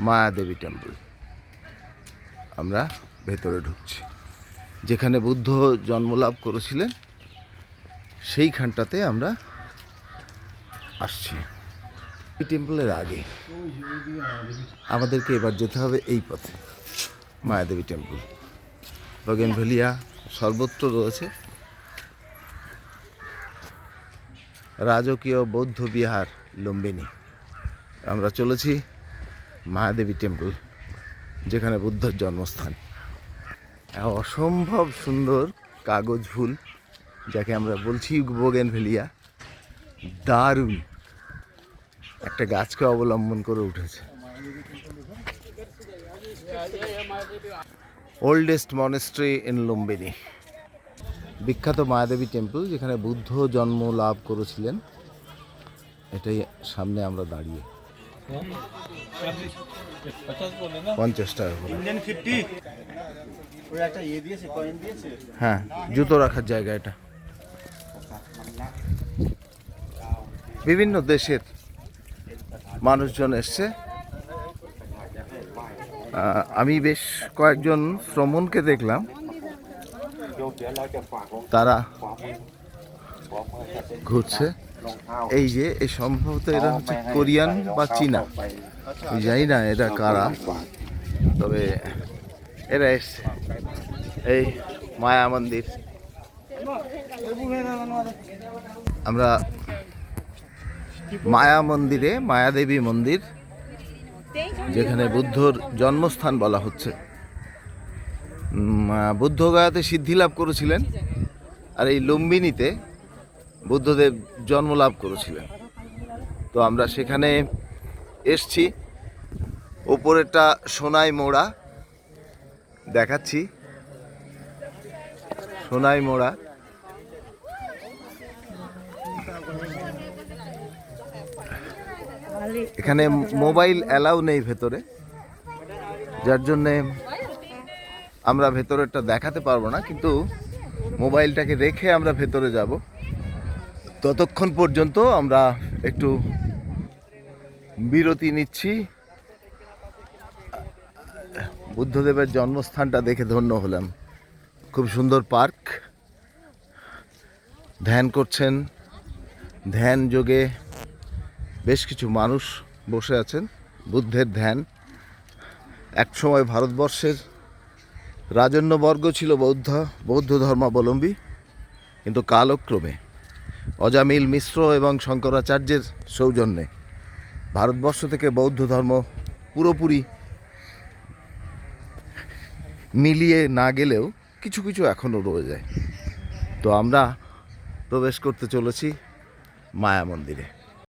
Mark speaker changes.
Speaker 1: Mayadevi temple. আমরা ভেতরে ঢুকছি, যেখানে বুদ্ধ জন্মলাভ করেছিলেন সেইখানটাতে আমরা আসছি। এই টেম্পলের আগে আমাদেরকে এবার যেতে হবে এই পথে, মায়াদেবী টেম্পল। বগেনভেলিয়া সর্বত্র রয়েছে। রাজকীয় বৌদ্ধ বিহার লুম্বিনী। আমরা চলেছি মায়াদেবী টেম্পল, যেখানে বুদ্ধর জন্মস্থান। অসম্ভব সুন্দর কাগজ ফুল, যাকে আমরা বলছি বোগেনভেলিয়া, দারুণ একটা গাছকে অবলম্বন করে উঠেছে। ওল্ডেস্ট মনেস্ট্রি ইন লুম্বিনী, বিখ্যাত মায়াদেবী টেম্পল, যেখানে বুদ্ধ জন্ম লাভ করেছিলেন। এটাই সামনে আমরা দাঁড়িয়ে। 50 টাকা করে। হ্যাঁ, জুতো রাখার জায়গা এটা। বিভিন্ন দেশের মানুষজন এসছে। আমি বেশ কয়েকজন শ্রমণকে দেখলাম, তারা ঘুরছে। এই যে এই সম্ভবত এরা হচ্ছে কোরিয়ান বা চীনা, জানি না এটা কারা, তবে এরা এসছে এই মায়া মন্দির। আমরা মায়া মন্দিরে, মায়াদেবী মন্দির, যেখানে বুদ্ধর জন্মস্থান বলা হচ্ছে। বুদ্ধ গয়াতে সিদ্ধি লাভ করেছিলেন, আর এই লুম্বিনীতে বুদ্ধদেব জন্ম লাভ করেছিলেন। তো আমরা সেখানে এসছি। ওপরেরটা সোনায় মোড়া দেখাচ্ছি, সোনায় মোড়া। এখানে মোবাইল অ্যালাউ নেই ভেতরে, যার জন্যে আমরা ভেতরেরটা দেখাতে পারবো না, কিন্তু মোবাইলটাকে রেখে আমরা ভেতরে যাব। ততক্ষণ পর্যন্ত আমরা একটু বিরতি নিচ্ছি। বুদ্ধদেবের জন্মস্থানটা দেখে ধন্য হলাম। খুব সুন্দর পার্ক। ধ্যান করছেন, ধ্যান যোগে বেশ কিছু মানুষ বসে আছেন। বুদ্ধের ধ্যান। একসময় ভারতবর্ষের রাজন্যবর্গ ছিল বৌদ্ধ ধর্মাবলম্বী, কিন্তু কালক্রমে অজামিল মিশ্র এবং শঙ্করাচার্যের সৌজন্যে ভারতবর্ষ থেকে বৌদ্ধ ধর্ম পুরোপুরি মিলিয়ে না গেলেও কিছু কিছু এখনও রয়ে যায়। তো আমরা প্রবেশ করতে চলেছি মায়া মন্দিরে।